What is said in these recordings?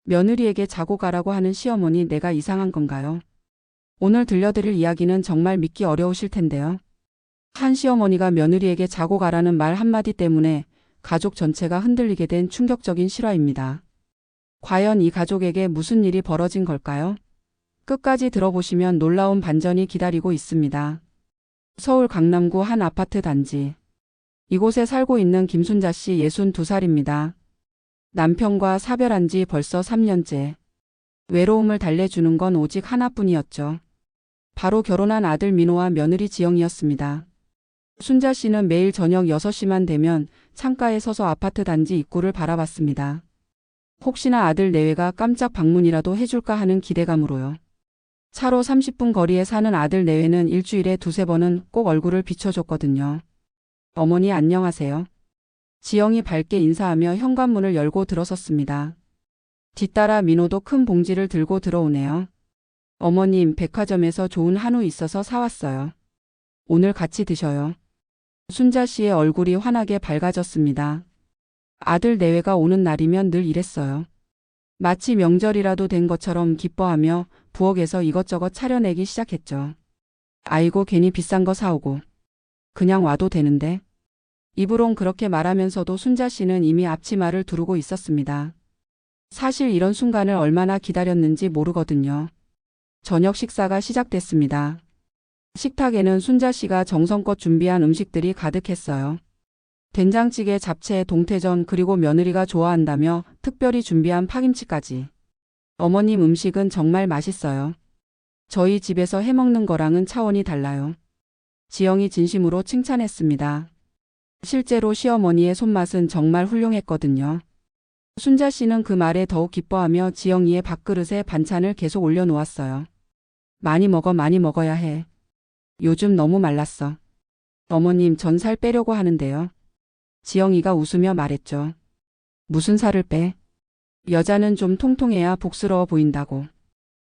며느리에게 자고 가라고 하는 시어머니, 내가 이상한 건가요? 오늘 들려드릴 이야기는 정말 믿기 어려우실 텐데요. 한 시어머니가 며느리에게 자고 가라는 말 한마디 때문에 가족 전체가 흔들리게 된 충격적인 실화입니다. 과연 이 가족에게 무슨 일이 벌어진 걸까요? 끝까지 들어보시면 놀라운 반전이 기다리고 있습니다. 서울 강남구 한 아파트 단지. 이곳에 살고 있는 김순자 씨 62살입니다. 남편과 사별한 지 벌써 3년째. 외로움을 달래주는 건 오직 하나뿐이었죠. 바로 결혼한 아들 민호와 며느리 지영이었습니다. 순자 씨는 매일 저녁 6시만 되면 창가에 서서 아파트 단지 입구를 바라봤습니다. 혹시나 아들 내외가 깜짝 방문이라도 해줄까 하는 기대감으로요. 차로 30분 거리에 사는 아들 내외는 일주일에 두세 번은 꼭 얼굴을 비춰줬거든요. 어머니 안녕하세요. 지영이 밝게 인사하며 현관문을 열고 들어섰습니다. 뒤따라 민호도 큰 봉지를 들고 들어오네요. 어머님, 백화점에서 좋은 한우 있어서 사왔어요. 오늘 같이 드셔요. 순자 씨의 얼굴이 환하게 밝아졌습니다. 아들 내외가 오는 날이면 늘 이랬어요. 마치 명절이라도 된 것처럼 기뻐하며 부엌에서 이것저것 차려내기 시작했죠. 아이고, 괜히 비싼 거 사오고. 그냥 와도 되는데. 입으론 그렇게 말하면서도 순자 씨는 이미 앞치마를 두르고 있었습니다. 사실 이런 순간을 얼마나 기다렸는지 모르거든요. 저녁 식사가 시작됐습니다. 식탁에는 순자 씨가 정성껏 준비한 음식들이 가득했어요. 된장찌개, 잡채, 동태전, 그리고 며느리가 좋아한다며 특별히 준비한 파김치까지. 어머님 음식은 정말 맛있어요. 저희 집에서 해먹는 거랑은 차원이 달라요. 지영이 진심으로 칭찬했습니다. 실제로 시어머니의 손맛은 정말 훌륭했거든요. 순자 씨는 그 말에 더욱 기뻐하며 지영이의 밥그릇에 반찬을 계속 올려놓았어요. 많이 먹어, 많이 먹어야 해. 요즘 너무 말랐어. 어머님, 전 살 빼려고 하는데요. 지영이가 웃으며 말했죠. 무슨 살을 빼? 여자는 좀 통통해야 복스러워 보인다고.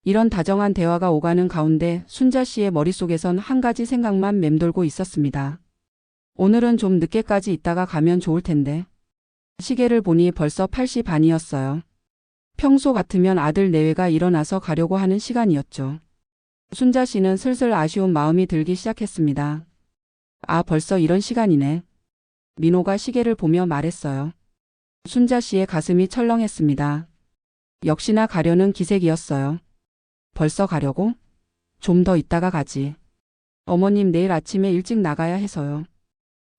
이런 다정한 대화가 오가는 가운데 순자 씨의 머릿속에선 한 가지 생각만 맴돌고 있었습니다. 오늘은 좀 늦게까지 있다가 가면 좋을 텐데. 시계를 보니 벌써 8시 반이었어요. 평소 같으면 아들 내외가 일어나서 가려고 하는 시간이었죠. 순자 씨는 슬슬 아쉬운 마음이 들기 시작했습니다. 아, 벌써 이런 시간이네. 민호가 시계를 보며 말했어요. 순자 씨의 가슴이 철렁했습니다. 역시나 가려는 기색이었어요. 벌써 가려고? 좀 더 있다가 가지. 어머님, 내일 아침에 일찍 나가야 해서요.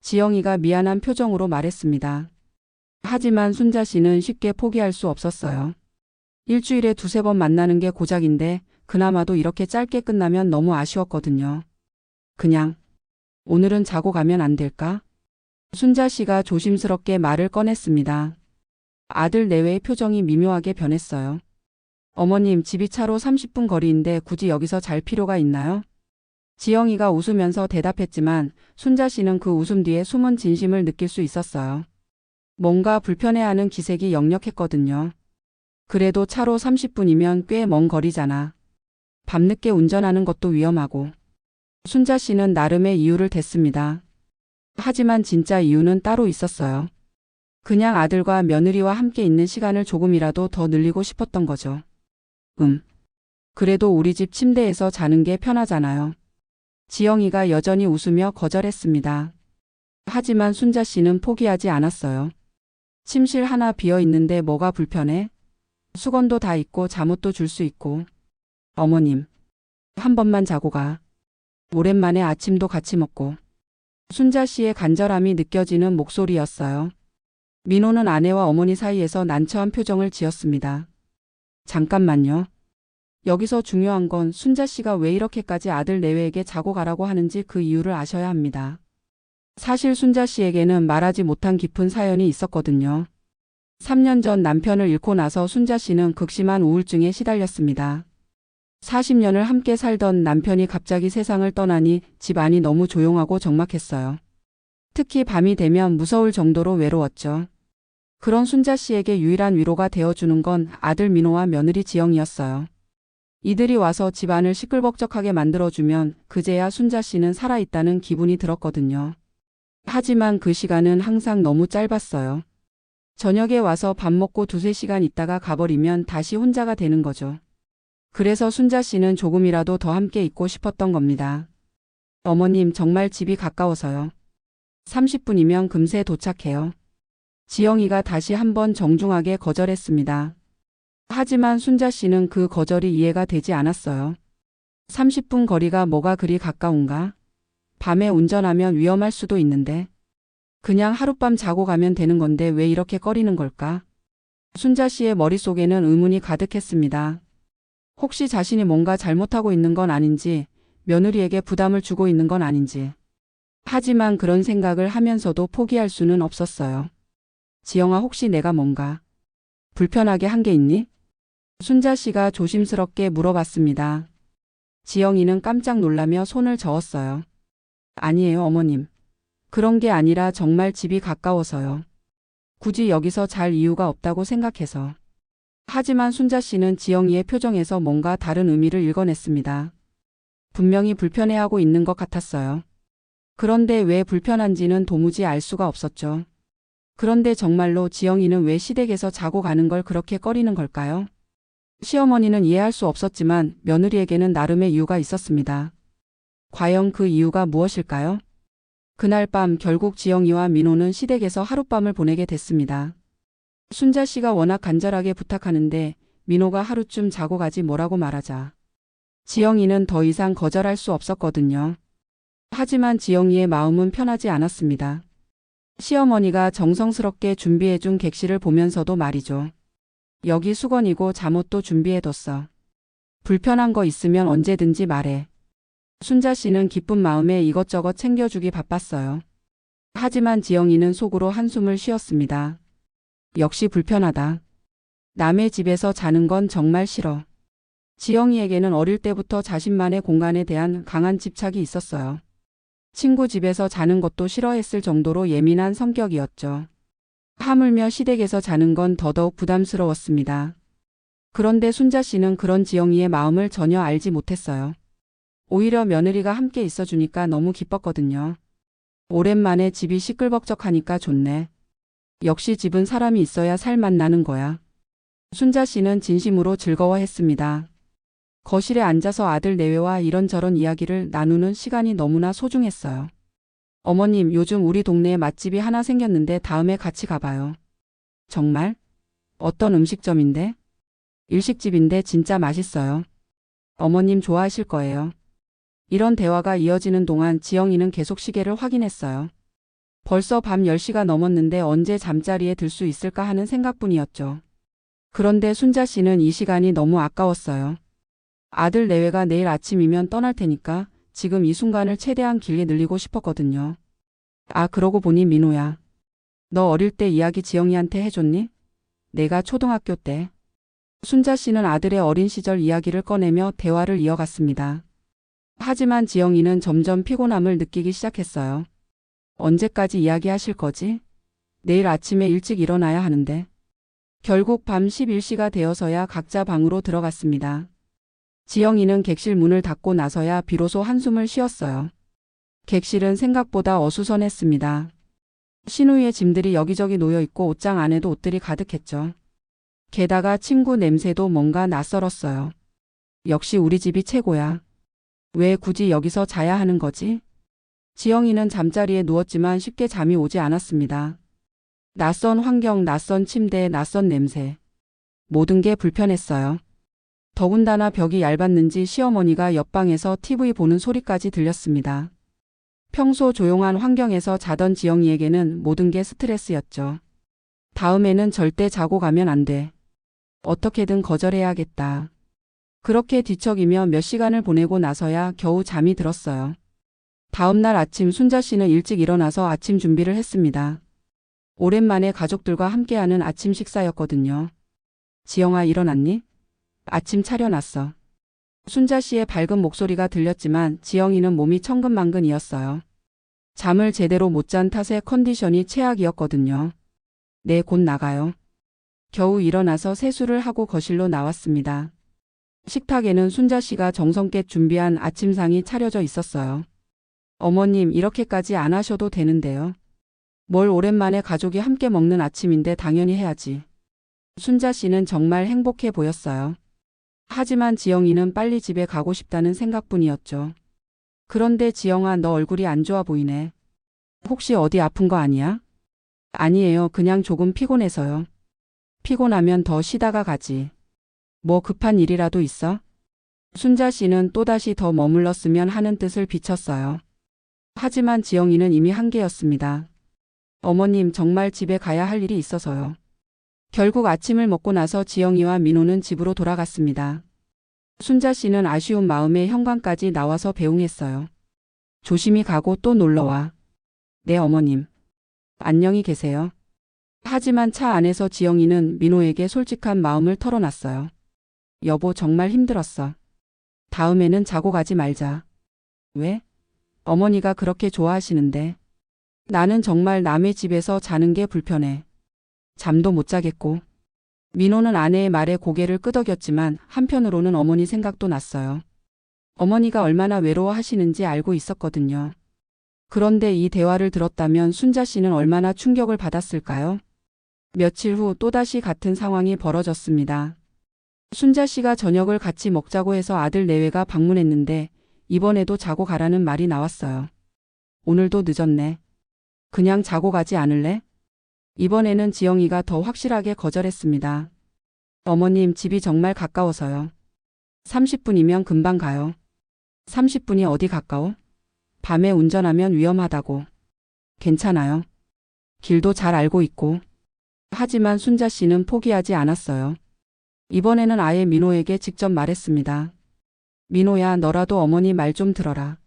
지영이가 미안한 표정으로 말했습니다. 하지만 순자 씨는 쉽게 포기할 수 없었어요. 일주일에 두세 번 만나는 게 고작인데 그나마도 이렇게 짧게 끝나면 너무 아쉬웠거든요. 그냥 오늘은 자고 가면 안 될까? 순자 씨가 조심스럽게 말을 꺼냈습니다. 아들 내외의 표정이 미묘하게 변했어요. 어머님, 집이 차로 30분 거리인데 굳이 여기서 잘 필요가 있나요? 지영이가 웃으면서 대답했지만 순자 씨는 그 웃음 뒤에 숨은 진심을 느낄 수 있었어요. 뭔가 불편해하는 기색이 역력했거든요. 그래도 차로 30분이면 꽤 먼 거리잖아. 밤늦게 운전하는 것도 위험하고. 순자 씨는 나름의 이유를 댔습니다. 하지만 진짜 이유는 따로 있었어요. 그냥 아들과 며느리와 함께 있는 시간을 조금이라도 더 늘리고 싶었던 거죠. 그래도 우리 집 침대에서 자는 게 편하잖아요. 지영이가 여전히 웃으며 거절했습니다. 하지만 순자 씨는 포기하지 않았어요. 침실 하나 비어 있는데 뭐가 불편해? 수건도 다 있고 잠옷도 줄 수 있고. 어머님, 한 번만 자고 가. 오랜만에 아침도 같이 먹고. 순자 씨의 간절함이 느껴지는 목소리였어요. 민호는 아내와 어머니 사이에서 난처한 표정을 지었습니다. 잠깐만요. 여기서 중요한 건 순자 씨가 왜 이렇게까지 아들 내외에게 자고 가라고 하는지 그 이유를 아셔야 합니다. 사실 순자 씨에게는 말하지 못한 깊은 사연이 있었거든요. 3년 전 남편을 잃고 나서 순자 씨는 극심한 우울증에 시달렸습니다. 40년을 함께 살던 남편이 갑자기 세상을 떠나니 집안이 너무 조용하고 적막했어요. 특히 밤이 되면 무서울 정도로 외로웠죠. 그런 순자 씨에게 유일한 위로가 되어주는 건 아들 민호와 며느리 지영이었어요. 이들이 와서 집안을 시끌벅적하게 만들어주면 그제야 순자 씨는 살아있다는 기분이 들었거든요. 하지만 그 시간은 항상 너무 짧았어요. 저녁에 와서 밥 먹고 두세 시간 있다가 가버리면 다시 혼자가 되는 거죠. 그래서 순자 씨는 조금이라도 더 함께 있고 싶었던 겁니다. 어머님, 정말 집이 가까워서요. 30분이면 금세 도착해요. 지영이가 다시 한번 정중하게 거절했습니다. 하지만 순자 씨는 그 거절이 이해가 되지 않았어요. 30분 거리가 뭐가 그리 가까운가? 밤에 운전하면 위험할 수도 있는데. 그냥 하룻밤 자고 가면 되는 건데 왜 이렇게 꺼리는 걸까? 순자 씨의 머릿속에는 의문이 가득했습니다. 혹시 자신이 뭔가 잘못하고 있는 건 아닌지, 며느리에게 부담을 주고 있는 건 아닌지. 하지만 그런 생각을 하면서도 포기할 수는 없었어요. 지영아, 혹시 내가 뭔가 불편하게 한 게 있니? 순자 씨가 조심스럽게 물어봤습니다. 지영이는 깜짝 놀라며 손을 저었어요. 아니에요, 어머님. 그런 게 아니라 정말 집이 가까워서요. 굳이 여기서 잘 이유가 없다고 생각해서. 하지만 순자 씨는 지영이의 표정에서 뭔가 다른 의미를 읽어냈습니다. 분명히 불편해하고 있는 것 같았어요. 그런데 왜 불편한지는 도무지 알 수가 없었죠. 그런데 정말로 지영이는 왜 시댁에서 자고 가는 걸 그렇게 꺼리는 걸까요? 시어머니는 이해할 수 없었지만 며느리에게는 나름의 이유가 있었습니다. 과연 그 이유가 무엇일까요? 그날 밤 결국 지영이와 민호는 시댁에서 하룻밤을 보내게 됐습니다. 순자 씨가 워낙 간절하게 부탁하는데 민호가 하루쯤 자고 가지 뭐라고 말하자. 지영이는 더 이상 거절할 수 없었거든요. 하지만 지영이의 마음은 편하지 않았습니다. 시어머니가 정성스럽게 준비해준 객실을 보면서도 말이죠. 여기 수건이고 잠옷도 준비해뒀어. 불편한 거 있으면 언제든지 말해. 순자 씨는 기쁜 마음에 이것저것 챙겨주기 바빴어요. 하지만 지영이는 속으로 한숨을 쉬었습니다. 역시 불편하다. 남의 집에서 자는 건 정말 싫어. 지영이에게는 어릴 때부터 자신만의 공간에 대한 강한 집착이 있었어요. 친구 집에서 자는 것도 싫어했을 정도로 예민한 성격이었죠. 하물며 시댁에서 자는 건 더더욱 부담스러웠습니다. 그런데 순자 씨는 그런 지영이의 마음을 전혀 알지 못했어요. 오히려 며느리가 함께 있어주니까 너무 기뻤거든요. 오랜만에 집이 시끌벅적하니까 좋네. 역시 집은 사람이 있어야 살맛 나는 거야. 순자 씨는 진심으로 즐거워했습니다. 거실에 앉아서 아들 내외와 이런저런 이야기를 나누는 시간이 너무나 소중했어요. 어머님, 요즘 우리 동네에 맛집이 하나 생겼는데 다음에 같이 가봐요. 정말? 어떤 음식점인데? 일식집인데 진짜 맛있어요. 어머님 좋아하실 거예요. 이런 대화가 이어지는 동안 지영이는 계속 시계를 확인했어요. 벌써 밤 10시가 넘었는데 언제 잠자리에 들 수 있을까 하는 생각뿐이었죠. 그런데 순자 씨는 이 시간이 너무 아까웠어요. 아들 내외가 내일 아침이면 떠날 테니까 지금 이 순간을 최대한 길게 늘리고 싶었거든요. 아, 그러고 보니 민호야. 너 어릴 때 이야기 지영이한테 해줬니? 내가 초등학교 때. 순자 씨는 아들의 어린 시절 이야기를 꺼내며 대화를 이어갔습니다. 하지만 지영이는 점점 피곤함을 느끼기 시작했어요. 언제까지 이야기하실 거지? 내일 아침에 일찍 일어나야 하는데. 결국 밤 11시가 되어서야 각자 방으로 들어갔습니다. 지영이는 객실 문을 닫고 나서야 비로소 한숨을 쉬었어요. 객실은 생각보다 어수선했습니다. 신우이의 짐들이 여기저기 놓여있고 옷장 안에도 옷들이 가득했죠. 게다가 침구 냄새도 뭔가 낯설었어요. 역시 우리 집이 최고야. 왜 굳이 여기서 자야 하는 거지? 지영이는 잠자리에 누웠지만 쉽게 잠이 오지 않았습니다. 낯선 환경, 낯선 침대, 낯선 냄새. 모든 게 불편했어요. 더군다나 벽이 얇았는지 시어머니가 옆방에서 TV 보는 소리까지 들렸습니다. 평소 조용한 환경에서 자던 지영이에게는 모든 게 스트레스였죠. 다음에는 절대 자고 가면 안 돼. 어떻게든 거절해야겠다. 그렇게 뒤척이며 몇 시간을 보내고 나서야 겨우 잠이 들었어요. 다음날 아침 순자 씨는 일찍 일어나서 아침 준비를 했습니다. 오랜만에 가족들과 함께하는 아침 식사였거든요. 지영아, 일어났니? 아침 차려놨어. 순자 씨의 밝은 목소리가 들렸지만 지영이는 몸이 천근만근이었어요. 잠을 제대로 못 잔 탓에 컨디션이 최악이었거든요. 네, 곧 나가요. 겨우 일어나서 세수를 하고 거실로 나왔습니다. 식탁에는 순자 씨가 정성껏 준비한 아침상이 차려져 있었어요. 어머님, 이렇게까지 안 하셔도 되는데요. 뭘 오랜만에 가족이 함께 먹는 아침인데 당연히 해야지. 순자 씨는 정말 행복해 보였어요. 하지만 지영이는 빨리 집에 가고 싶다는 생각뿐이었죠. 그런데 지영아, 너 얼굴이 안 좋아 보이네. 혹시 어디 아픈 거 아니야? 아니에요. 그냥 조금 피곤해서요. 피곤하면 더 쉬다가 가지. 뭐 급한 일이라도 있어? 순자 씨는 또다시 더 머물렀으면 하는 뜻을 비쳤어요. 하지만 지영이는 이미 한계였습니다. 어머님, 정말 집에 가야 할 일이 있어서요. 결국 아침을 먹고 나서 지영이와 민호는 집으로 돌아갔습니다. 순자 씨는 아쉬운 마음에 현관까지 나와서 배웅했어요. 조심히 가고 또 놀러와. 네, 어머님. 안녕히 계세요. 하지만 차 안에서 지영이는 민호에게 솔직한 마음을 털어놨어요. 여보, 정말 힘들었어. 다음에는 자고 가지 말자. 왜? 어머니가 그렇게 좋아하시는데. 나는 정말 남의 집에서 자는 게 불편해. 잠도 못 자겠고. 민호는 아내의 말에 고개를 끄덕였지만 한편으로는 어머니 생각도 났어요. 어머니가 얼마나 외로워하시는지 알고 있었거든요. 그런데 이 대화를 들었다면 순자 씨는 얼마나 충격을 받았을까요? 며칠 후 또다시 같은 상황이 벌어졌습니다. 순자 씨가 저녁을 같이 먹자고 해서 아들 내외가 방문했는데 이번에도 자고 가라는 말이 나왔어요. 오늘도 늦었네. 그냥 자고 가지 않을래? 이번에는 지영이가 더 확실하게 거절했습니다. 어머님, 집이 정말 가까워서요. 30분이면 금방 가요. 30분이 어디 가까워? 밤에 운전하면 위험하다고. 괜찮아요. 길도 잘 알고 있고. 하지만 순자 씨는 포기하지 않았어요. 이번에는 아예 민호에게 직접 말했습니다. 민호야, 너라도 어머니 말 좀 들어라.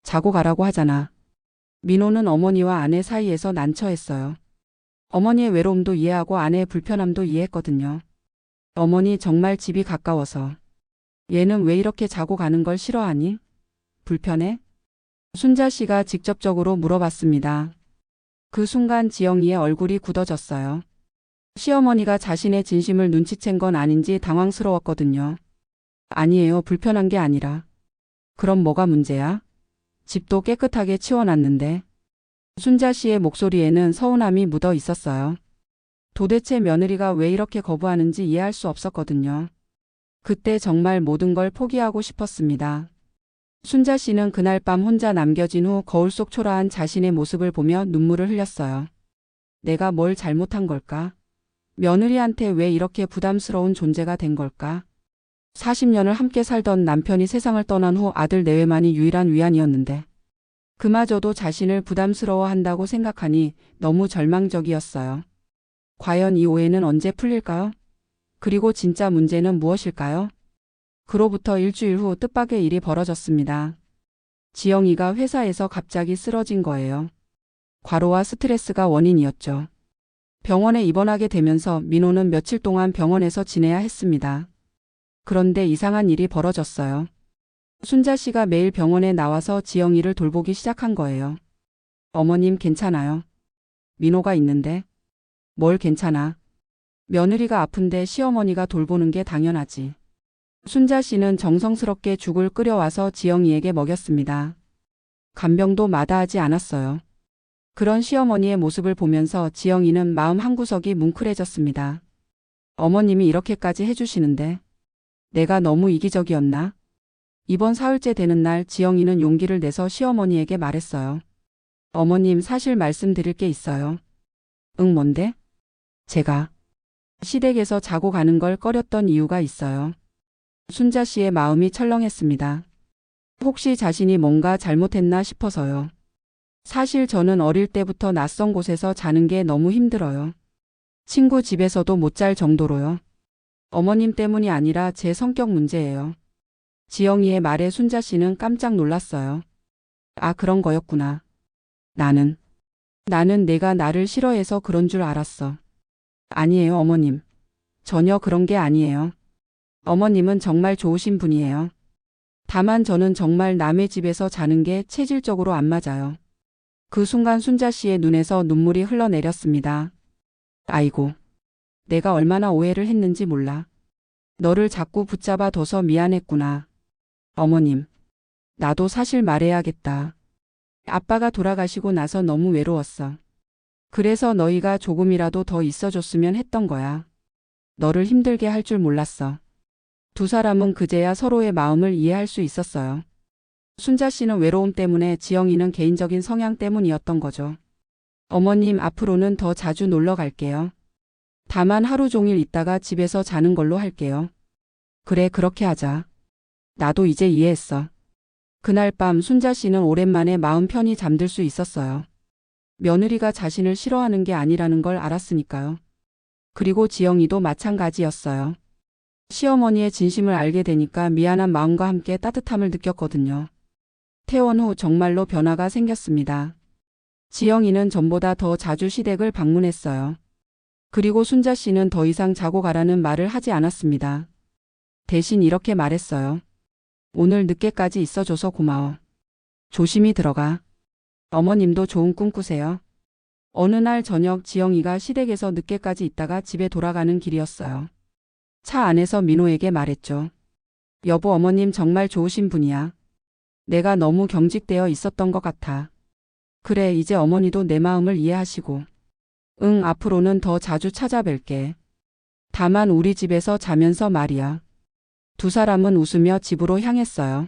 자고 가라고 하잖아. 민호는 어머니와 아내 사이에서 난처했어요. 어머니의 외로움도 이해하고 아내의 불편함도 이해했거든요. 어머니, 정말 집이 가까워서. 얘는 왜 이렇게 자고 가는 걸 싫어하니? 불편해? 순자 씨가 직접적으로 물어봤습니다. 그 순간 지영이의 얼굴이 굳어졌어요. 시어머니가 자신의 진심을 눈치챈 건 아닌지 당황스러웠거든요. 아니에요. 불편한 게 아니라. 그럼 뭐가 문제야? 집도 깨끗하게 치워놨는데. 순자 씨의 목소리에는 서운함이 묻어 있었어요. 도대체 며느리가 왜 이렇게 거부하는지 이해할 수 없었거든요. 그때 정말 모든 걸 포기하고 싶었습니다. 순자 씨는 그날 밤 혼자 남겨진 후 거울 속 초라한 자신의 모습을 보며 눈물을 흘렸어요. 내가 뭘 잘못한 걸까? 며느리한테 왜 이렇게 부담스러운 존재가 된 걸까? 40년을 함께 살던 남편이 세상을 떠난 후 아들 내외만이 유일한 위안이었는데 그마저도 자신을 부담스러워한다고 생각하니 너무 절망적이었어요. 과연 이 오해는 언제 풀릴까요? 그리고 진짜 문제는 무엇일까요? 그로부터 일주일 후 뜻밖의 일이 벌어졌습니다. 지영이가 회사에서 갑자기 쓰러진 거예요. 과로와 스트레스가 원인이었죠. 병원에 입원하게 되면서 민호는 며칠 동안 병원에서 지내야 했습니다. 그런데 이상한 일이 벌어졌어요. 순자 씨가 매일 병원에 나와서 지영이를 돌보기 시작한 거예요. 어머님, 괜찮아요. 민호가 있는데. 뭘 괜찮아. 며느리가 아픈데 시어머니가 돌보는 게 당연하지. 순자 씨는 정성스럽게 죽을 끓여와서 지영이에게 먹였습니다. 간병도 마다하지 않았어요. 그런 시어머니의 모습을 보면서 지영이는 마음 한구석이 뭉클해졌습니다. 어머님이 이렇게까지 해주시는데 내가 너무 이기적이었나? 이번 사흘째 되는 날 지영이는 용기를 내서 시어머니에게 말했어요. 어머님, 사실 말씀드릴 게 있어요. 응, 뭔데? 제가 시댁에서 자고 가는 걸 꺼렸던 이유가 있어요. 순자 씨의 마음이 철렁했습니다. 혹시 자신이 뭔가 잘못했나 싶어서요. 사실 저는 어릴 때부터 낯선 곳에서 자는 게 너무 힘들어요. 친구 집에서도 못 잘 정도로요. 어머님 때문이 아니라 제 성격 문제예요. 지영이의 말에 순자 씨는 깜짝 놀랐어요. 아, 그런 거였구나. 나는 내가 나를 싫어해서 그런 줄 알았어. 아니에요, 어머님. 전혀 그런 게 아니에요. 어머님은 정말 좋으신 분이에요. 다만 저는 정말 남의 집에서 자는 게 체질적으로 안 맞아요. 그 순간 순자 씨의 눈에서 눈물이 흘러내렸습니다. 아이고, 내가 얼마나 오해를 했는지 몰라. 너를 자꾸 붙잡아 둬서 미안했구나. 어머님, 나도 사실 말해야겠다. 아빠가 돌아가시고 나서 너무 외로웠어. 그래서 너희가 조금이라도 더 있어줬으면 했던 거야. 너를 힘들게 할 줄 몰랐어. 두 사람은 그제야 서로의 마음을 이해할 수 있었어요. 순자 씨는 외로움 때문에, 지영이는 개인적인 성향 때문이었던 거죠. 어머님, 앞으로는 더 자주 놀러 갈게요. 다만 하루 종일 있다가 집에서 자는 걸로 할게요. 그래, 그렇게 하자. 나도 이제 이해했어. 그날 밤 순자 씨는 오랜만에 마음 편히 잠들 수 있었어요. 며느리가 자신을 싫어하는 게 아니라는 걸 알았으니까요. 그리고 지영이도 마찬가지였어요. 시어머니의 진심을 알게 되니까 미안한 마음과 함께 따뜻함을 느꼈거든요. 퇴원 후 정말로 변화가 생겼습니다. 지영이는 전보다 더 자주 시댁을 방문했어요. 그리고 순자 씨는 더 이상 자고 가라는 말을 하지 않았습니다. 대신 이렇게 말했어요. 오늘 늦게까지 있어줘서 고마워. 조심히 들어가. 어머님도 좋은 꿈 꾸세요. 어느 날 저녁 지영이가 시댁에서 늦게까지 있다가 집에 돌아가는 길이었어요. 차 안에서 민호에게 말했죠. 여보, 어머님 정말 좋으신 분이야. 내가 너무 경직되어 있었던 것 같아. 그래, 이제 어머니도 내 마음을 이해하시고. 응, 앞으로는 더 자주 찾아뵐게. 다만 우리 집에서 자면서 말이야. 두 사람은 웃으며 집으로 향했어요.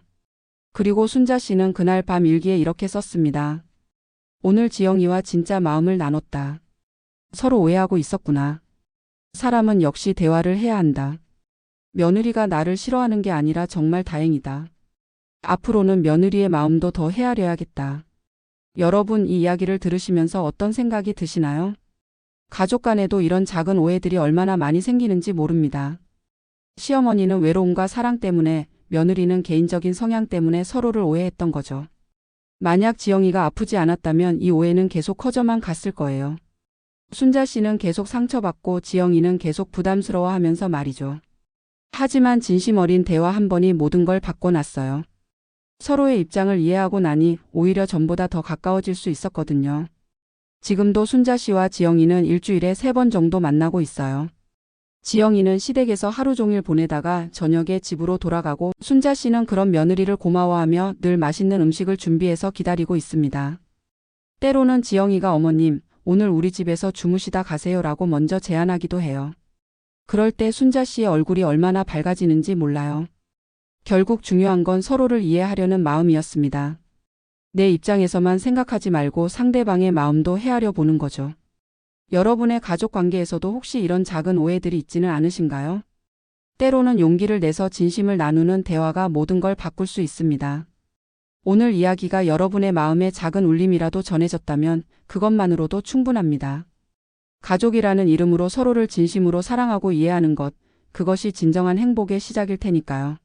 그리고 순자 씨는 그날 밤 일기에 이렇게 썼습니다. 오늘 지영이와 진짜 마음을 나눴다. 서로 오해하고 있었구나. 사람은 역시 대화를 해야 한다. 며느리가 나를 싫어하는 게 아니라 정말 다행이다. 앞으로는 며느리의 마음도 더 헤아려야겠다. 여러분, 이 이야기를 들으시면서 어떤 생각이 드시나요? 가족 간에도 이런 작은 오해들이 얼마나 많이 생기는지 모릅니다. 시어머니는 외로움과 사랑 때문에, 며느리는 개인적인 성향 때문에 서로를 오해했던 거죠. 만약 지영이가 아프지 않았다면 이 오해는 계속 커져만 갔을 거예요. 순자 씨는 계속 상처받고 지영이는 계속 부담스러워하면서 말이죠. 하지만 진심 어린 대화 한 번이 모든 걸 바꿔놨어요. 서로의 입장을 이해하고 나니 오히려 전보다 더 가까워질 수 있었거든요. 지금도 순자 씨와 지영이는 일주일에 3번 정도 만나고 있어요. 지영이는 시댁에서 하루 종일 보내다가 저녁에 집으로 돌아가고, 순자 씨는 그런 며느리를 고마워하며 늘 맛있는 음식을 준비해서 기다리고 있습니다. 때로는 지영이가 어머님, 오늘 우리 집에서 주무시다 가세요라고 먼저 제안하기도 해요. 그럴 때 순자 씨의 얼굴이 얼마나 밝아지는지 몰라요. 결국 중요한 건 서로를 이해하려는 마음이었습니다. 내 입장에서만 생각하지 말고 상대방의 마음도 헤아려 보는 거죠. 여러분의 가족 관계에서도 혹시 이런 작은 오해들이 있지는 않으신가요? 때로는 용기를 내서 진심을 나누는 대화가 모든 걸 바꿀 수 있습니다. 오늘 이야기가 여러분의 마음에 작은 울림이라도 전해졌다면 그것만으로도 충분합니다. 가족이라는 이름으로 서로를 진심으로 사랑하고 이해하는 것, 그것이 진정한 행복의 시작일 테니까요.